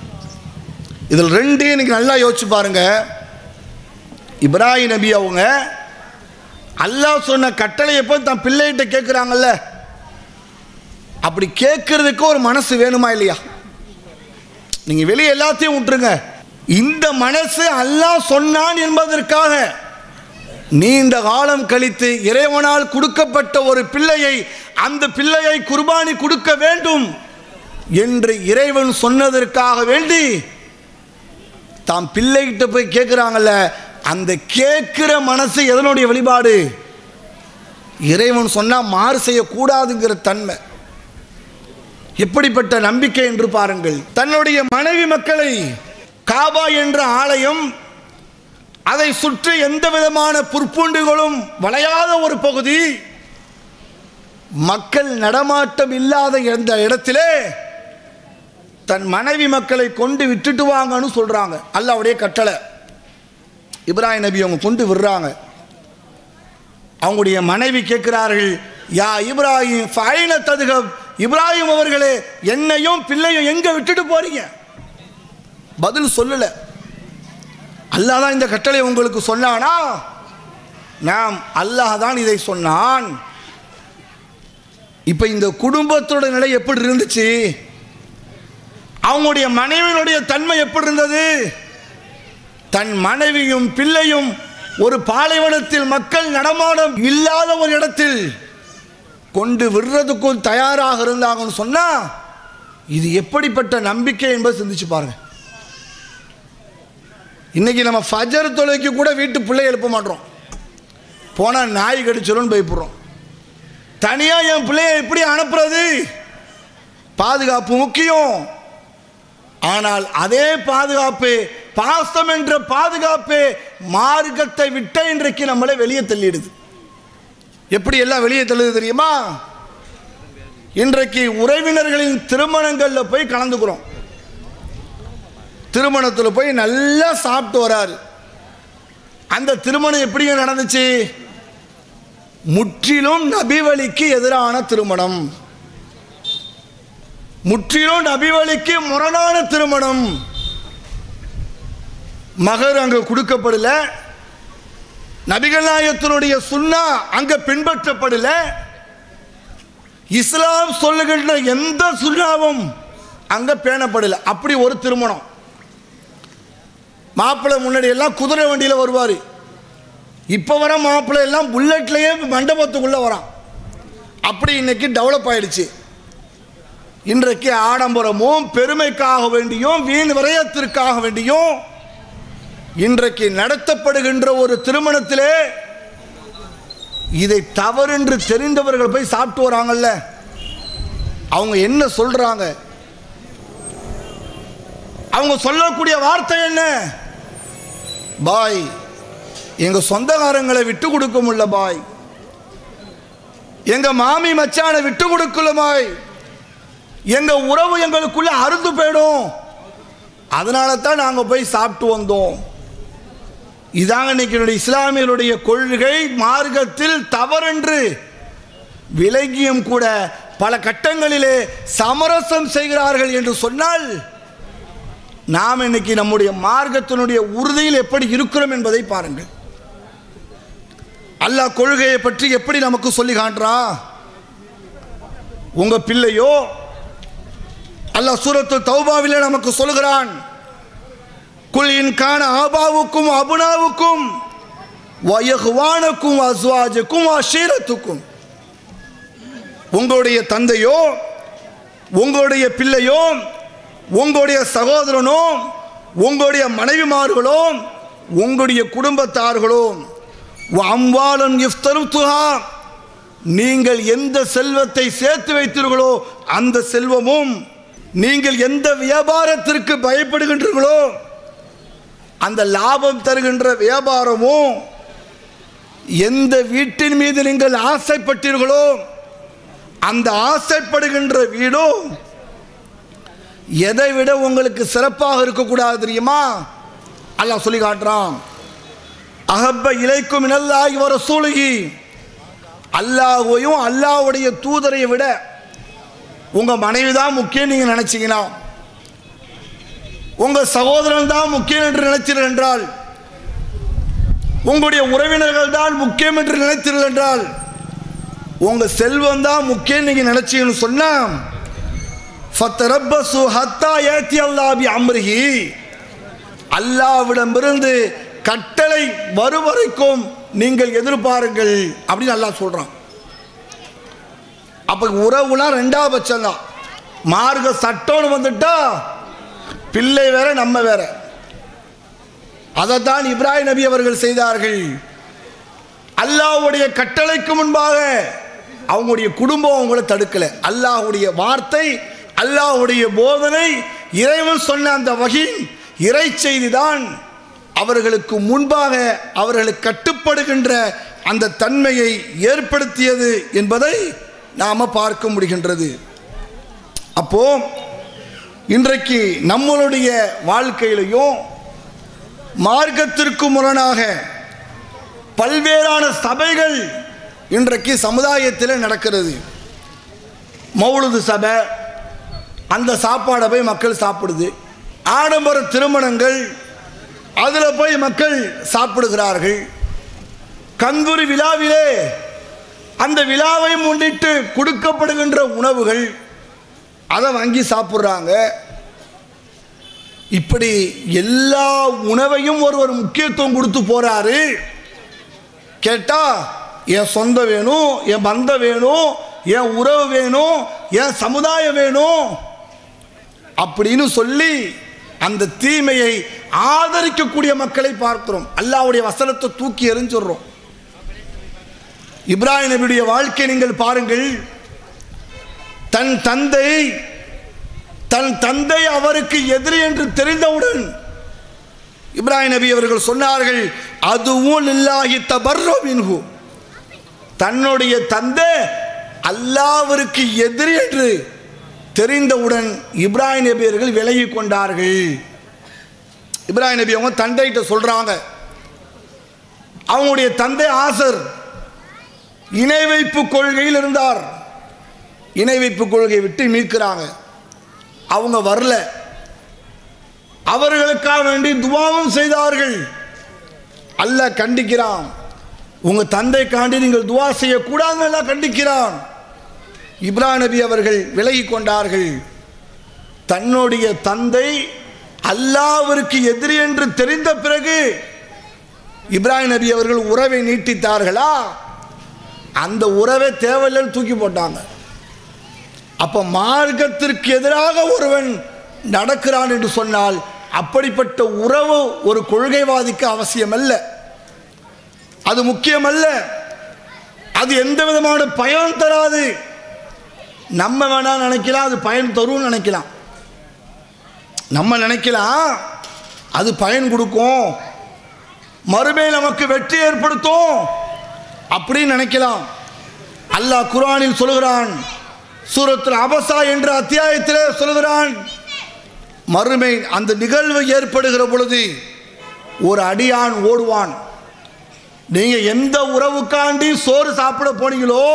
இதில் ரெண்டையும் நீங்கள் நல்லா யோசிச்சு பாருங்க. இப்ராஹிம் நபி அவங்க அல்லாஹ் சொன்ன கட்டளை எப்போ தன் பிள்ளைகிட்ட கேட்குறாங்கல்ல, அப்படி கேட்கறதுக்கு ஒரு மனசு வேணுமா இல்லையா? நீங்கள் வெளியே எல்லாத்தையும் விட்டுருங்க, இந்த மனசு அல்லாஹ் சொன்னான் என்பதற்காக நீண்ட காலம் கழித்து இறைவனால் கொடுக்கப்பட்ட ஒரு பிள்ளையை, அந்த பிள்ளையை குர்பானி கொடுக்க வேண்டும் என்று இறைவன் சொன்னதற்காக வேண்டி தாம் பிள்ளைகிட்ட போய் கேட்குறாங்கல்ல, அந்த கேட்கிற மனசு எதனுடைய வெளிப்பாடு? இறைவன் சொன்னால் மாறு செய்யக்கூடாதுங்கிற தன்மை. எப்படிப்பட்ட நம்பிக்கை என்று பாருங்கள். தன்னுடைய மனைவி மக்களை, காபா என்ற ஆலயம், அதை சுற்றி எந்த விதமான புற்பூண்டுகளும் வளையாத ஒரு பகுதி, மக்கள் நடமாட்டம் இல்லாத எந்த இடத்திலே தன் மனைவி மக்களை கொண்டு விட்டுட்டு வாங்கன்னு சொல்றாங்க. அல்லாஹ்வுடைய கட்டளை. இப்ராஹிம் நபி அவங்க கொண்டு விடுறாங்க. அவங்களுடைய மனைவி கேட்கிறார்கள், யா இப்ராஹிம் ஃபைன ததுகப், இப்ராஹிம் அவர்களே, என்னையும் பிள்ளையும் எங்க விட்டுட்டு போறீங்க? பதில் சொல்லல. அல்லாஹ் தான் இந்த கட்டளை உங்களுக்கு சொன்னானா? நாம், அல்லாஹ் தான் இதை சொன்னான். இப்ப இந்த குடும்பத்தோட நிலை எப்படி இருந்துச்சு? அவங்களுடைய மனைவியினுடைய தன்மை எப்படி இருந்தது? தன் மனைவியும் பிள்ளையும் ஒரு பாலைவனத்தில் மக்கள் நடமாடம் இல்லாத ஒரு இடத்தில் கொண்டு விடுறதுக்கும் தயாராக இருந்தாங்கன்னு சொன்னா, இது எப்படிப்பட்ட நம்பிக்கை என்பதை சிந்திச்சு பாருங்க. இன்றைக்கி நம்ம ஃபஜர் தொழுகைக்கு கூட வீட்டு பிள்ளை எழுப்ப மாட்டோம், போனால் நாய் கடிச்சிடும்னு பயப்படுறோம். தனியாக என் பிள்ளையை எப்படி அனுப்புறது? பாதுகாப்பு முக்கியம். ஆனால் அதே பாதுகாப்பு, பாசம் என்ற பாதுகாப்பு மார்க்கத்தை விட்ட இன்றைக்கு நம்மளை வெளியே தள்ளிடுது. எப்படி எல்லாம் வெளியே தள்ளுது தெரியுமா? இன்றைக்கு உறவினர்களின் திருமணங்களில் போய் கலந்துக்கிறோம். திருமணத்தில் போய் நல்லா சாப்பிட்டு வராரு. அந்த திருமணம் எப்படி நடந்துச்சு? முற்றிலும் நபி வழிக்கு எதிரான திருமணம், முற்றிலும் நபி வழிக்கு முரணான திருமணம். மகர் அங்கு கொடுக்கப்படல, நபிகள் நாயகத்தினுடைய சுன்னா அங்க பின்பற்றப்படல, இஸ்லாம் சொல்லுகின்ற எந்த சுன்னாவும் அங்க பேணப்படல. அப்படி ஒரு திருமணம். மாப்பிள்ளை முன்னாடி எல்லாம் குதிரை வண்டியில் வருவார், இப்போ வர மாப்பிள்ளை எல்லாம் புல்லட்லேயே மண்டபத்துக்குள்ளே வரான். அப்படி இன்னைக்கு டெவலப் ஆயிடுச்சு. இன்றைக்கு ஆடம்பரமும் பெருமைக்காக வேண்டியும் வீண் விரயத்திற்காக வேண்டியும் இன்றைக்கு நடத்தப்படுகின்ற ஒரு திருமணத்திலே இதை தவறென்று தெரிந்தவர்கள் போய் சாப்பிட்டு வராங்கல்ல, அவங்க என்ன சொல்றாங்க? அவங்க சொல்லக்கூடிய வார்த்தை என்ன? பாய், எங்க சொந்தக்காரங்களை விட்டு கொடுக்க முடியல பாய், எங்க மாமி மச்சானை விட்டு கொடுக்கல பாய், எங்க உறவு எங்களுக்குள்ள அறுந்து போயிடும், அதனால தான் நாங்க போய் சாப்பிட்டு வந்தோம். இதாங்க இன்னைக்கு இஸ்லாமியருடைய கொள்கை. மார்க்கத்தில் தவறென்று விலகியும் கூட பல கட்டங்களிலே சமரசம் செய்கிறார்கள் என்று சொன்னால் நாம் இன்னைக்கு நம்முடைய மார்க்கத்தினுடைய உறுதியில் எப்படி இருக்கிறோம் என்பதை பாருங்கள். அல்லாஹ் கொள்கையை பற்றி எப்படி நமக்கு சொல்லி காட்டுறான்? உங்க பிள்ளையோ அல்லாஹ் சூரத்து தௌபாவிலே நமக்கு சொல்கிறான், குல் இன் கான ஆபாவுக்கும் அபுனாவுக்கும் வயஹ்வானுக்கும் அஸ்வாஜுக்கும் அஷீரத்துக்கும், உங்களுடைய தந்தையோ உங்களுடைய பிள்ளையோ உங்களுடைய சகோதரனோ உங்களுடைய மனைவிமார்களோ உங்களுடைய குடும்பத்தார்களோ அம்வாலன் இஃப்தருத்துஹா, நீங்கள் எந்த செல்வத்தை சேர்த்து வைத்தீர்களோ அந்த செல்வமும், நீங்கள் எந்த வியாபாரத்திற்கு பயப்படுகின்றீர்களோ அந்த லாபம் தருகின்ற வியாபாரமும், எந்த வீட்டின் மீது நீங்கள் ஆசைப்பட்டீர்களோ அந்த ஆசைப்படுகின்ற வீடோ எதை விட உங்களுக்கு சிறப்பாக இருக்கக்கூடாது தெரியுமா? அல்லாஹ் சொல்லி காட்டுறான், அஹப்ப இலைக்கும் மினல்லாஹி வ ரசூலிஹி, அல்லாஹ்வையும் அல்லாஹ்வுடைய தூதரை விட உங்க மனைவி தான் முக்கியம் நீங்க நினைச்சீங்கன்னா, உங்க சகோதரன் தான் முக்கியம் என்று நினைத்தீர்கள் என்றால், உங்களுடைய உறவினர்கள் தான் முக்கியம் என்று நினைத்தீர்கள் என்றால், உங்க செல்வம் தான் முக்கியம் நீங்க நினைச்சீங்கன்னு சொன்னா ஃபத்தரப்பசு ஹத்தா யாத்தி அல்லாஹ் பி அம்ரிஹி, அல்லாஹ்விடமிருந்து கட்டளை வரும் வரைக்கும் நீங்கள் எதிர்பாருங்கள் அப்படின்னு அல்லாஹ் சொல்றான். அப்ப உறவுலாம் ரெண்டாவது பட்சம் தான். மார்க்க சட்டம்னு வந்துட்டா பிள்ளை வேற நம்ம வேற. அதைத்தான் இப்ராஹிம் நபி அவர்கள் செய்தார்கள். அல்லாஹ்வுடைய கட்டளைக்கு முன்பாக அவங்களுடைய குடும்பம் அவங்கள தடுக்கல. அல்லாஹ்வுடைய வார்த்தை, அல்லாஹ்வுடைய போதனை, இறைவன் சொன்ன அந்த வகை இறை செய்தி தான் அவர்களுக்கு முன்பாக அவர்களுக்கு கட்டுப்படுகின்ற அந்த தன்மையை ஏற்படுத்தியது என்பதை நாம பார்க்க முடிகின்றது. அப்போ இன்றைக்கு நம்மளுடைய வாழ்க்கையிலையும் மார்க்கத்திற்கு முரணாக பல்வேறான சபைகள் இன்றைக்கு சமுதாயத்தில் நடக்கிறது. மௌலுது சபை, அந்த சாப்பாடை போய் மக்கள் சாப்பிடுது. ஆடம்பர திருமணங்கள், அதில் போய் மக்கள் சாப்பிடுகிறார்கள். கந்தூரி விழாவிலே அந்த விழாவை முன்னிட்டு கொடுக்கப்படுகின்ற உணவுகள், அதை வாங்கி சாப்பிட்றாங்க. இப்படி எல்லா உணவையும் ஒருவர் முக்கியத்துவம் கொடுத்து போறாரு. கேட்டா என் சொந்தம் வேணும், என் பந்தம் வேணும், என் உறவு வேணும், என் சமுதாயம் வேணும் அப்படின்னு சொல்லி அந்த தீமையை ஆதரிக்கக்கூடிய மக்களை பார்க்கிறோம். அல்லாஹ்வுடைய வசனத்தை தூக்கி எறிஞ்சிடுறோம். இப்ராஹிம் நபியுடைய வாழ்க்கை நீங்கள் பாருங்கள். தன் தந்தை அவருக்கு எதிரி என்று தெரிந்தவுடன் இப்ராஹிம் நபி அவர்கள் சொன்னார்கள், அதுவும் லில்லாஹி தபர்ரு மின்ஹு. தன்னுடைய தந்தை அல்லாஹ்விற்கு எதிரி என்று தெரிந்தவுடன் இப்ராஹிம் நபி அவர்கள் விலகி கொண்டார்கள். இப்ராஹிம் நபி அவங்க தந்தைகிட்ட சொல்றாங்க, அவங்களுடைய தந்தை ஆசர் இணை வைப்பு கொள்கையில் இருந்தார். இணை வைப்பு கொள்கையை விட்டு மீட்கிறாங்க. அவங்க வரல. அவர்களுக்காக வேண்டி துவாவும் செய்தார்கள். அல்லாஹ் கண்டிக்கிறான், உங்க தந்தைக்காண்டி நீங்கள் துவா செய்யக்கூடாதுன்னு எல்லாம் கண்டிக்கிறான். இப்ராஹிம் நபி அவர்கள் விலகி கொண்டார்கள். தன்னுடைய தந்தை அல்லாஹ்விற்கு எதிரி என்று தெரிந்த பிறகு இப்ராஹிம் நபி அவர்கள் உறவை நீட்டித்தார்களா? அந்த உறவை தேவையில்லைன்னு தூக்கி போட்டாங்க. அப்ப மார்க்கத்திற்கு எதிராக ஒருவன் நடக்கிறான் என்று சொன்னால் அப்படிப்பட்ட உறவு ஒரு கொள்கைவாதிக்கு அவசியம் அல்ல. அது முக்கியமல்ல. அது எந்த விதமான பயன் தராது. நம்ம வேணா நினைக்கலாம் அது பயன் தரும் நினைக்கலாம். நம்ம நினைக்கலாம் அது பயன் கொடுக்கும், மறுமை நமக்கு வெற்றி ஏற்படுத்தும் அப்படின்னு நினைக்கலாம். அல்லாஹ் குர்ஆனில் சொல்கிறான், சூரத்துல் அபஸா என்ற அத்தியாயத்திலே சொல்கிறான், மறுமை அந்த நிகழ்வு ஏற்படுகிற பொழுது ஒரு அடியான் ஓடுவான். நீங்க எந்த உறவுக்காண்டி சோறு சாப்பிட போனீங்களோ,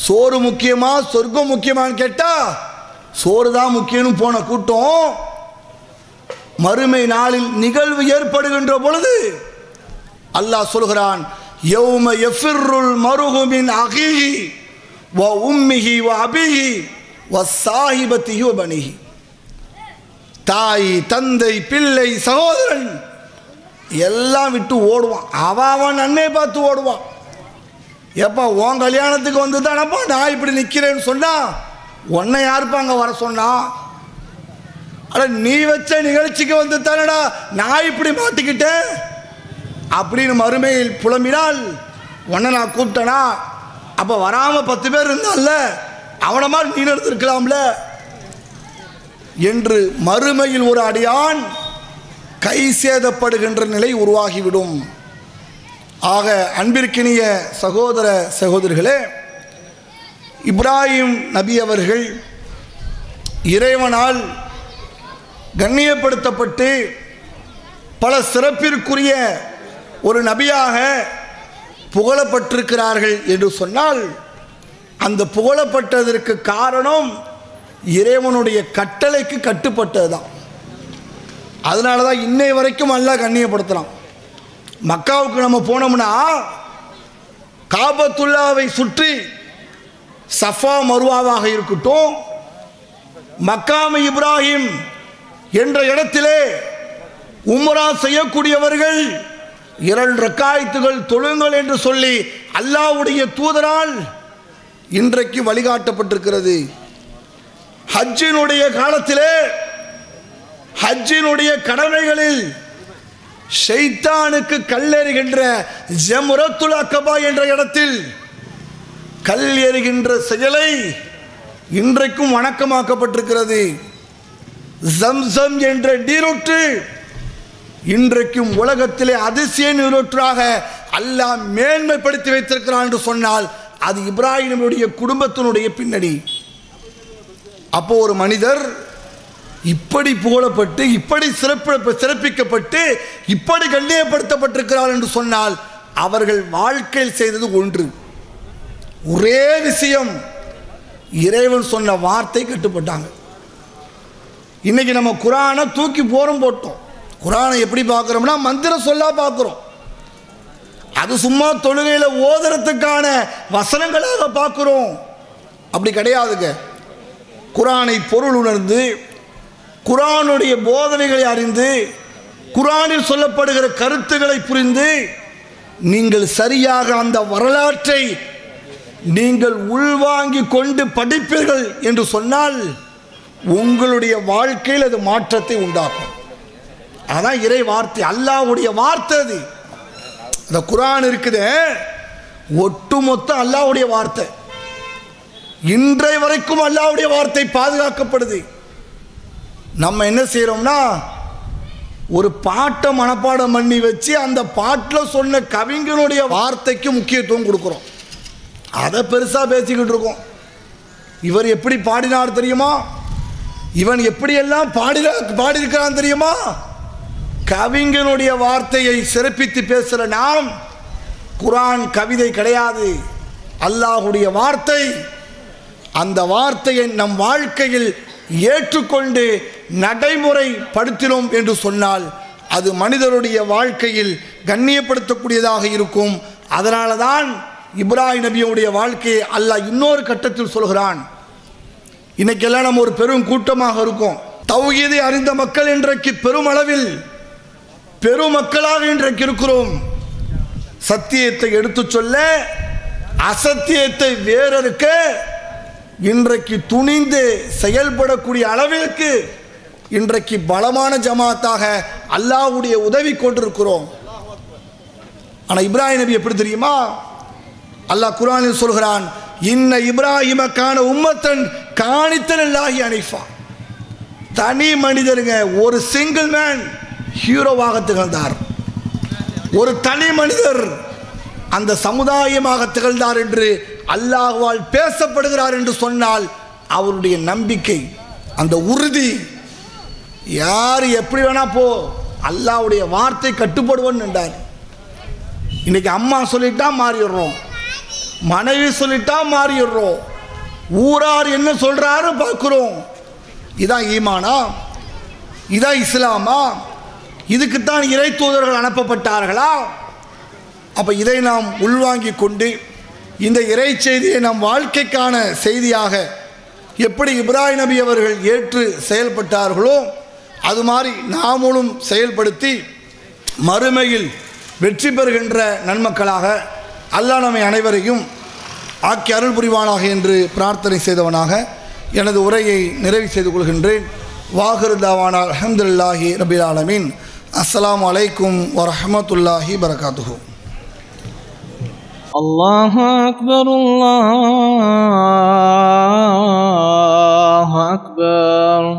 சோறு முக்கியமா சொர்க்கம் முக்கியமான்னு கேட்டா சோறு தான் முக்கியம்னு போன கூட்டம் மறுமை நாளில் நிகழ்வு ஏற்படுகின்ற பொழுது அல்லாஹ் சொல்கிறான், யௌம யஃபிர்ருல் மர்ஹு மின் அஹீஹி வ உம்மிஹி வ அபீஹி வ ஸாஹிபத்திஹி வ பனிஹி. தாய், தந்தை, பிள்ளை, சகோதரன் எல்லாம் விட்டு ஓடுவான். அவன் அண்ணே பார்த்து ஓடுவான். எப்பா உன் கல்யாணத்துக்கு வந்து தானப்பா நான் இப்படி நிற்கிறேன்னு சொன்னா உன்னை யாருப்பா அங்கே வர சொன்னா? அட நீ வச்ச நிகழ்ச்சிக்கு வந்து தானடா நான் இப்படி மாட்டிக்கிட்டேன் அப்படின்னு மறுமையில் புலம்பினால் உன்னை நான் கூப்பிட்டேனா? அப்போ வராமல் 10 பேர் இருந்தான்ல அவனை மாதிரி நீ நடந்திருக்கலாம்ல என்று மறுமையில் ஒரு அடியான் கை சேதப்படுகின்ற நிலை உருவாகிவிடும். ஆக அன்பிற்கினிய சகோதர சகோதரிகளே, இப்ராஹிம் நபி அவர்கள் இறைவனால் கண்ணியப்படுத்தப்பட்டு பல சிறப்பிற்குரிய ஒரு நபியாக புகழப்பட்டிருக்கிறார்கள் என்று சொன்னால் அந்த புகழப்பட்டதற்கு காரணம் இறைவனுடைய கட்டளைக்கு கட்டுப்பட்டது தான். அதனால தான் இன்னை வரைக்கும் அல்லாஹ் கண்ணியப்படுத்தலாம். மக்காவுக்கு நம்ம போனோம்னா காபத்துல்லாவை சுற்றி சஃபா மருவாவாக இருக்கட்டும், மக்காம இப்ராஹிம் என்ற இடத்திலே உம்ரா செய்யக்கூடியவர்கள் 2 ரக்காயத்துகள் தொழுங்கள் என்று சொல்லி அல்லாஹ்வுடைய தூதரால் இன்றைக்கு வழிகாட்டப்பட்டிருக்கிறது. ஹஜ்ஜினுடைய காலத்திலே ஹஜ்ஜினுடைய கடமைகளில் ஷைத்தானுக்கு கல்லெறிகின்ற ஜம்ரத்துல் அக்கபா என்ற இடத்தில் கல் எறிகின்ற செயலை இன்றைக்கும் வணக்கமாக்கப்பட்டிருக்கிறது. ஜம்சம் என்ற நீரூற்று இன்றைக்கும் உலகத்திலே அதிசய நீரூற்றாக அல்லாஹ் மேன்மைப்படுத்தி வைத்திருக்கிறான் என்று சொன்னால் அது இப்ராஹிமுடைய குடும்பத்தினுடைய பின்னணி. அப்போ ஒரு மனிதர் இப்படி புகழப்பட்டு இப்படி சிறப்பிக்கப்பட்டு இப்படி கண்ணியப்படுத்தப்பட்டிருக்கிறார் என்று சொன்னால் அவர்கள் வாழ்க்கையில் செய்தது ஒரே விஷயம், இறைவன் சொன்ன வார்த்தை கட்டுப்பட்டாங்க. இன்னைக்கு நம்ம குர்ஆனை தூக்கி போட்டோம். குர்ஆனை எப்படி பார்க்குறோம்னா மந்திரம் சொல்லா பார்க்குறோம். அது சும்மா தொழுகையில் ஓதுறதுக்கான வசனங்களாக பார்க்குறோம். அப்படி கிடையாதுங்க. குர்ஆனை பொருள் உணர்ந்து குர்ஆனுடைய போதனைகளை அறிந்து குர்ஆனில் சொல்லப்படுகிற கருத்துக்களை புரிந்து நீங்கள் சரியாக அந்த வரலாற்றை நீங்கள் உள்வாங்கி கொண்டு படிப்பீர்கள் என்று சொன்னால் உங்களுடைய வாழ்க்கையில் அது மாற்றத்தை உண்டாக்கும். அதான் இறை வார்த்தை, அல்லாஹ்வுடைய வார்த்தை. அது இந்த குர்ஆன் இருக்குது, ஒட்டுமொத்த அல்லாஹ்வுடைய வார்த்தை. இன்றைய வரைக்கும் அல்லாஹ்வுடைய வார்த்தை பாதுகாக்கப்படுது. நம்ம என்ன செய்யறோம்னா, ஒரு பாட்டை மனப்பாடம் பண்ணி வச்சு அந்த பாட்டில் சொன்ன கவிஞனுடைய வார்த்தைக்கு முக்கியத்துவம் கொடுக்குறோம். அதை பெருசா பேசிக்கிட்டு இருக்கோம். இவர் எப்படி பாடினார் தெரியுமா, இவன் எப்படியெல்லாம் பாடியிருக்கிறான் தெரியுமா. கவிஞனுடைய வார்த்தையை சிறப்பித்து பேசுகிற நாம், குர்ஆன் கவிதை கிடையாது, அல்லாஹ்வுடைய வார்த்தை. அந்த வார்த்தையை நம் வாழ்க்கையில் ஏற்றுக்கொண்டு நடைமுறைப்படுத்தினோம் என்று சொன்னால் அது மனிதருடைய வாழ்க்கையில் கண்ணியப்படுத்தக்கூடியதாக இருக்கும். அதனால தான் இப்ராஹிம் நபியுடைய வாழ்க்கையை அல்லாஹ் இன்னொரு கட்டத்தில் சொல்கிறான். இன்னைக்கெல்லாம் நம்ம ஒரு பெரும் கூட்டமாக இருக்கோம். தௌஹீதை அறிந்த மக்கள் இன்றைக்கு பெருமளவில் பெருமக்களாக இன்றைக்கு இருக்கிறோம். சத்தியத்தை எடுத்து சொல்ல, அசத்தியத்தை வேறறுக்க இன்றைக்கு துணிந்து செயல்படக்கூடிய அளவிற்கு இன்றைக்கு பலமான ஜமாத்தாக அல்லாஹ்வுடைய உதவி கொண்டிருக்கிறோம். ஆனால் இப்ராஹிம் நபி எப்படி தெரியுமா, அல்லாஹ் குர்ஆனில் சொல்கிறான், இன்ன இப்ராஹிம கான உம்மத்தன் காணித்தன் அல்லாஹி அனிஃபா. தனி மனிதருங்க, ஒரு சிங்கிள் மேன் ஹீரோவாக திகழ்ந்தார். ஒரு தனி மனிதர் அந்த சமுதாயமாக திகழ்ந்தார் என்று அல்லாஹ்வால் பேசப்படுகிறார் என்று சொன்னால் அவருடைய நம்பிக்கை, அந்த உறுதி, யார் எப்படி வேணா போ, அல்லாஹ்வுடைய வார்த்தை கட்டுப்படுவன் என்றார். இன்னைக்கு அம்மா சொல்லிட்டா மாறிடுறோம், மனைவி சொல்லிட்டா மாறிடுறோம், ஊரார் என்ன சொல்றாரு பார்க்கிறோம். இதான் ஈமானா? இதான் இஸ்லாமா? இதுக்குத்தான் இறை தூதர்கள் அனுப்பப்பட்டார்களா? அப்ப இதை நாம் உள்வாங்கிக் கொண்டு இந்த இறை செய்தியை நம் வாழ்க்கைக்கான செய்தியாக எப்படி இப்ராஹிம் நபி அவர்கள் ஏற்று செயல்பட்டார்களோ அது மாதிரி நாமும் செயல்படுத்தி மறுமையில் வெற்றி பெறுகின்ற நன்மக்களாக அல்லாஹ் நம்மை அனைவரையும் ஆக்கி அருள் புரிவானாக என்று பிரார்த்தனை செய்தவனாக எனது உரையை நிறைவு செய்து கொள்கின்றேன். வாஹிரு தாவானா அல்ஹம்துலில்லாஹி ரப்பில் ஆலமீன். அஸ்ஸலாமு அலைக்கும் வரஹ்மத்துல்லாஹி பரகாத்துஹு. அல்லாஹு அக்பர், அல்லாஹு அக்பர்.